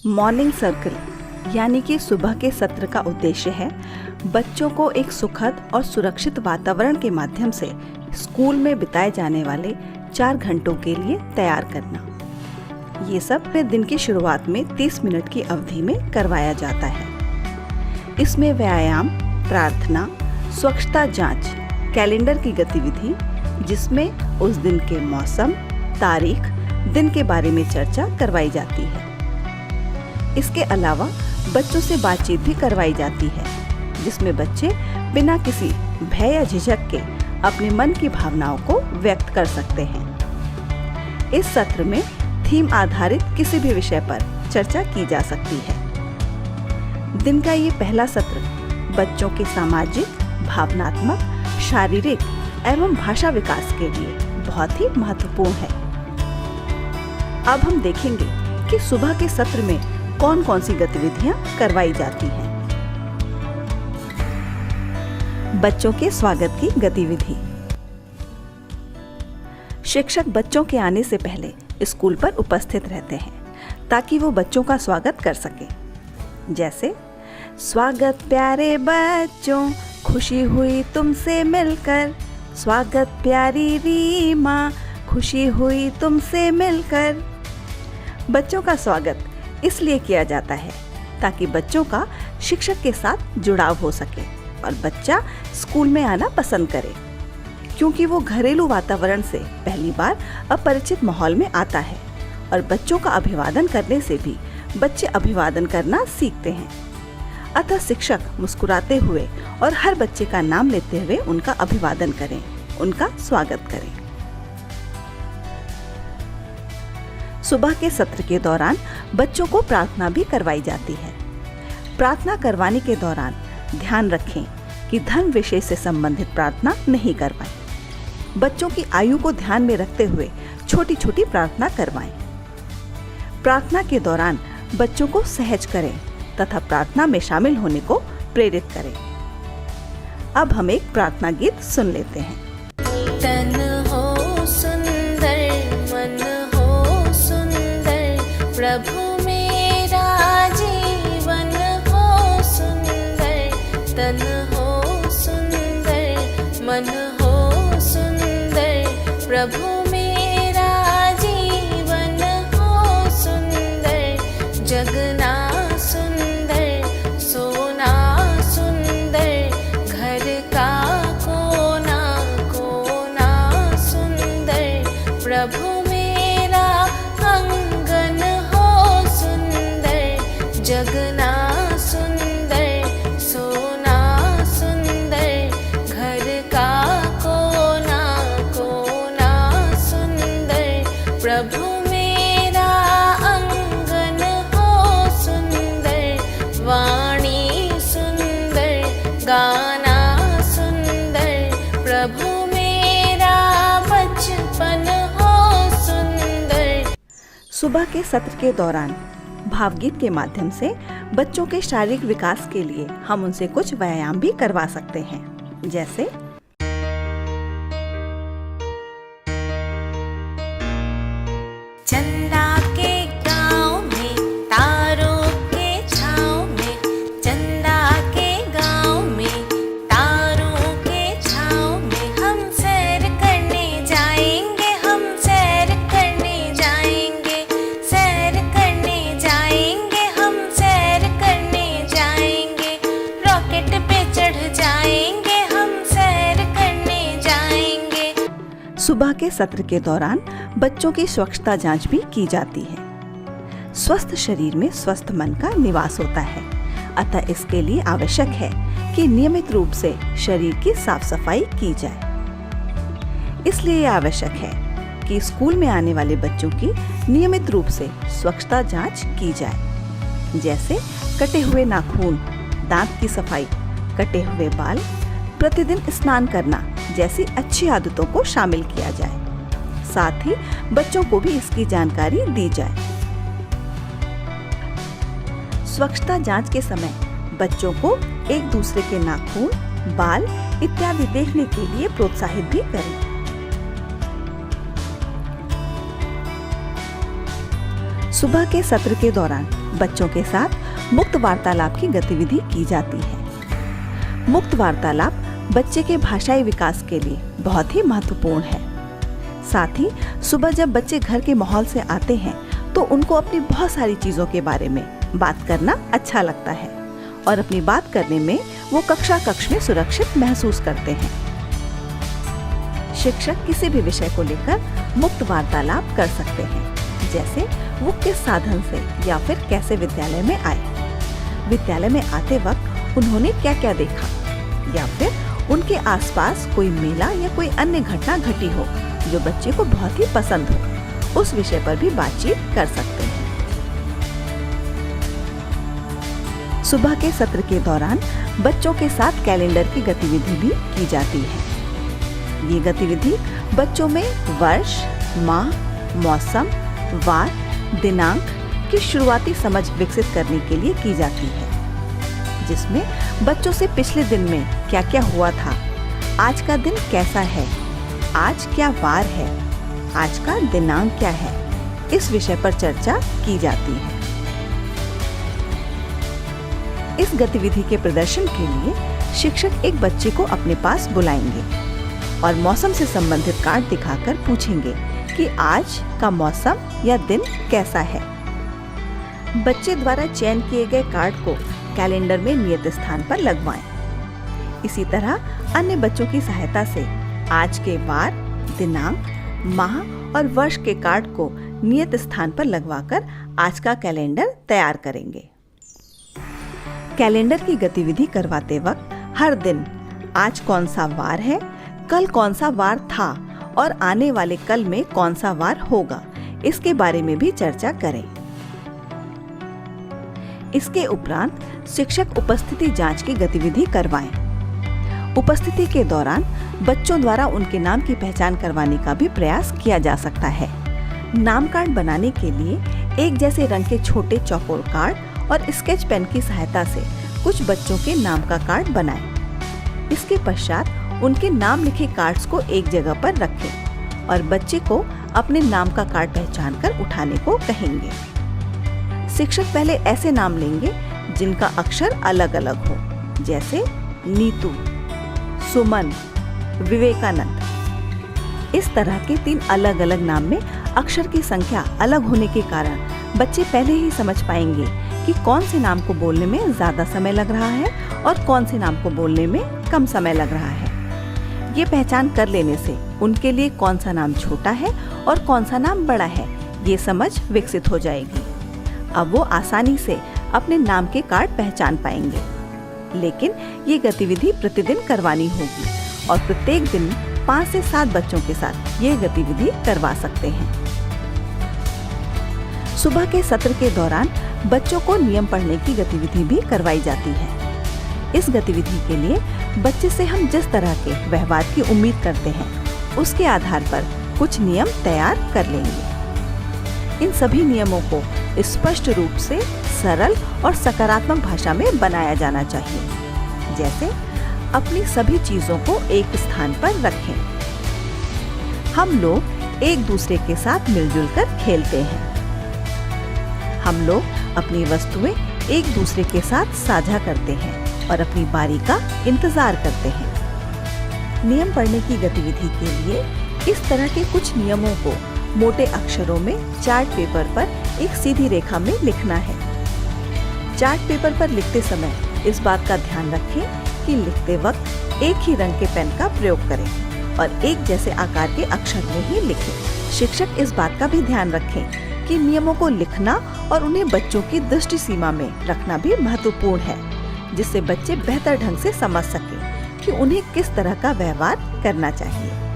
Morning circle यानी कि सुबह के सत्र का उद्देश्य है बच्चों को एक सुखद और सुरक्षित वातावरण के माध्यम से स्कूल में बिताए जाने वाले 4 घंटों के लिए तैयार करना। ये सब अपने दिन की शुरुआत में 30 मिनट की अवधि में करवाया जाता है। इसमें व्यायाम, प्रार्थना, स्वच्छता जांच, कैलेंडर की गतिविधि जिसमें उस दिन के मौसम, तारीख, दिन के बारे में चर्चा करवाई जाती है। इसके अलावा बच्चों से बातचीत भी करवाई जाती है जिसमें बच्चे बिना किसी भय या झिझक के अपने मन की भावनाओं को व्यक्त कर सकते हैं। इस सत्र में थीम आधारित किसी भी विषय पर चर्चा की जा सकती है। दिन का ये पहला सत्र बच्चों के सामाजिक, भावनात्मक, शारीरिक एवं भाषा विकास के लिए बहुत ही महत्वपूर्ण है। अब हम देखेंगे कि सुबह के सत्र में कौन कौन सी गतिविधियां करवाई जाती हैं। बच्चों के स्वागत की गतिविधि। शिक्षक बच्चों के आने से पहले स्कूल पर उपस्थित रहते हैं ताकि वो बच्चों का स्वागत कर सके। जैसे, स्वागत प्यारे बच्चों, खुशी हुई तुमसे मिलकर। स्वागत प्यारी रीमा, खुशी हुई तुमसे मिलकर। बच्चों का स्वागत इसलिए किया जाता है ताकि बच्चों का शिक्षक के साथ जुड़ाव हो सके और बच्चा स्कूल में आना पसंद करे, क्योंकि वो घरेलू वातावरण से पहली बार अपरिचित माहौल में आता है और बच्चों का अभिवादन करने से भी बच्चे अभिवादन करना सीखते हैं। अतः शिक्षक मुस्कुराते हुए और हर बच्चे का नाम लेते हुए उनका अभिवादन करें, उनका स्वागत करें। सुबह के सत्र के दौरान बच्चों को प्रार्थना भी करवाई जाती है। प्रार्थना करवाने के दौरान ध्यान रखें कि धर्म विषय से संबंधित प्रार्थना नहीं करवाएं। बच्चों की आयु को ध्यान में रखते हुए छोटी छोटी प्रार्थना करवाएं। प्रार्थना के दौरान बच्चों को सहज करें तथा प्रार्थना में शामिल होने को प्रेरित करें। अब हम एक प्रार्थना गीत सुन लेते हैं। तन हो सुंदर, मन हो सुंदर, प्रभु मेरा जीवन हो सुंदर। तन हो सुंदर, मन हो सुंदर, प्रभु मेरा जीवन हो सुंदर। जगना सुंदर, सोना सुंदर, घर का कोना कोना सुंदर। प्रभु मेरा आंगन हो सुंदर। जगना सुंदर, सोना सुंदर, घर का कोना कोना सुंदर। प्रभु मेरा आंगन हो सुंदर। वाणी सुंदर, गाना सुंदर, प्रभु मेरा बचपन हो सुंदर। सुबह के सत्र के दौरान भावगीत के माध्यम से बच्चों के शारीरिक विकास के लिए हम उनसे कुछ व्यायाम भी करवा सकते हैं। जैसे, चंदा के गाँव में, तारों के छाँव में। चंदा के गाँव में, तारों के छाँव में। हम सैर करने जाएंगे, हम सैर करने जाएंगे। सैर करने जाएंगे, हम सैर करने जाएंगे। रॉकेट पे चढ़ जाएंगे, हम सैर करने जाएंगे। सुबह के सत्र के दौरान बच्चों की स्वच्छता जांच भी की जाती है। स्वस्थ शरीर में स्वस्थ मन का निवास होता है, अतः इसके लिए आवश्यक है कि नियमित रूप से शरीर की साफ सफाई की जाए। इसलिए आवश्यक है कि स्कूल में आने वाले बच्चों की नियमित रूप से स्वच्छता जांच की जाए। जैसे कटे हुए नाखून, दांत की सफाई, कटे हुए बाल, प्रतिदिन स्नान करना जैसी अच्छी आदतों को शामिल किया जाए। साथ ही बच्चों को भी इसकी जानकारी दी जाए। स्वच्छता जांच के समय बच्चों को एक दूसरे के नाखून, बाल इत्यादि देखने के लिए प्रोत्साहित भी करें। सुबह के सत्र के दौरान बच्चों के साथ मुक्त वार्तालाप की गतिविधि की जाती है। मुक्त वार्तालाप बच्चे के भाषाई विकास के लिए बहुत ही महत्वपूर्ण है। साथ ही सुबह जब बच्चे घर के माहौल से आते हैं तो उनको अपनी बहुत सारी चीजों के बारे में बात करना अच्छा लगता है और अपनी बात करने में वो कक्ष में सुरक्षित महसूस करते हैं। शिक्षक किसी भी विषय को लेकर मुक्त वार्तालाप कर सकते हैं, जैसे वो किस साधन से या फिर कैसे विद्यालय में आए, विद्यालय में आते वक्त उन्होंने क्या क्या देखा, या फिर उनके आसपास कोई मेला या कोई अन्य घटना घटी हो जो बच्चे को बहुत ही पसंद हो, उस विषय पर भी बातचीत कर सकते हैं। सुबह के सत्र के दौरान बच्चों के साथ कैलेंडर की गतिविधि भी की जाती है। ये गतिविधि बच्चों में वर्ष, माह, मौसम, वार, दिनांक की शुरुआती समझ विकसित करने के लिए की जाती है, जिसमें बच्चों से पिछले दिन में क्या क्या हुआ था, आज का दिन कैसा है, आज क्या वार है, आज का दिनांक क्या है, इस विषय पर चर्चा की जाती है। इस गतिविधि के प्रदर्शन के लिए शिक्षक एक बच्चे को अपने पास बुलाएंगे और मौसम से संबंधित कार्ड दिखाकर पूछेंगे कि आज का मौसम या दिन कैसा है। बच्चे द्वारा चयन किए गए कार्ड को कैलेंडर में नियत स्थान पर लगवाएं। इसी तरह अन्य बच्चों की सहायता से आज के वार, दिनांक, माह और वर्ष के कार्ड को नियत स्थान पर लगवाकर आज का कैलेंडर तैयार करेंगे। कैलेंडर की गतिविधि करवाते वक्त हर दिन आज कौन सा वार है, कल कौन सा वार था और आने वाले कल में कौन सा वार होगा, इसके बारे में भी चर्चा करें। इसके उपरांत शिक्षक उपस्थिति जांच की गतिविधि करवाएं। उपस्थिति के दौरान बच्चों द्वारा उनके नाम की पहचान करवाने का भी प्रयास किया जा सकता है। नाम कार्ड बनाने के लिए एक जैसे रंग के छोटे चौकोर कार्ड और स्केच पेन की सहायता से कुछ बच्चों के नाम का कार्ड बनाएं। इसके पश्चात उनके नाम लिखे कार्ड्स को एक जगह पर रखें और बच्चे को अपने नाम का कार्ड पहचान कर उठाने को कहेंगे। शिक्षक पहले ऐसे नाम लेंगे जिनका अक्षर अलग अलग हो, जैसे नीतू, सुमन, विवेकानंद। इस तरह के 3 अलग अलग नाम में अक्षर की संख्या अलग होने के कारण बच्चे पहले ही समझ पाएंगे कि कौन से नाम को बोलने में ज्यादा समय लग रहा है और कौन से नाम को बोलने में कम समय लग रहा है। ये पहचान कर लेने से उनके लिए कौन सा नाम छोटा है और कौन सा नाम बड़ा है, ये समझ विकसित हो जाएगी। अब वो आसानी से अपने नाम के कार्ड पहचान पाएंगे। लेकिन ये गतिविधि प्रतिदिन करवानी होगी और प्रत्येक दिन 5 से 7 बच्चों के साथ ये गतिविधि करवा सकते हैं। सुबह के सत्र के दौरान बच्चों को नियम पढ़ने की गतिविधि भी करवाई जाती है। इस गतिविधि के लिए बच्चे से हम जिस तरह के व्यवहार की उम्मीद करते हैं, उसके आधार पर कुछ नियम तैयार कर लेंगे। इन सभी नियमों को स्पष्ट रूप से सरल और सकारात्मक भाषा में बनाया जाना चाहिए, जैसे अपनी सभी चीजों को एक स्थान पर रखें। हम लोग एक दूसरे के साथ मिलजुल कर खेलते हैं। हम लोग अपनी वस्तुएं एक दूसरे के साथ साझा करते हैं और अपनी बारी का इंतजार करते हैं। नियम पढ़ने की गतिविधि के लिए इस तरह के कुछ नियमों को मोटे अक्षरों में चार्ट पेपर पर एक सीधी रेखा में लिखना है। चार्ट पेपर पर लिखते समय इस बात का ध्यान रखें कि लिखते वक्त एक ही रंग के पेन का प्रयोग करें और एक जैसे आकार के अक्षर में ही लिखें। शिक्षक इस बात का भी ध्यान रखें कि नियमों को लिखना और उन्हें बच्चों की दृष्टि सीमा में रखना भी महत्वपूर्ण है, जिससे बच्चे बेहतर ढंग से समझ सकें कि उन्हें किस तरह का व्यवहार करना चाहिए।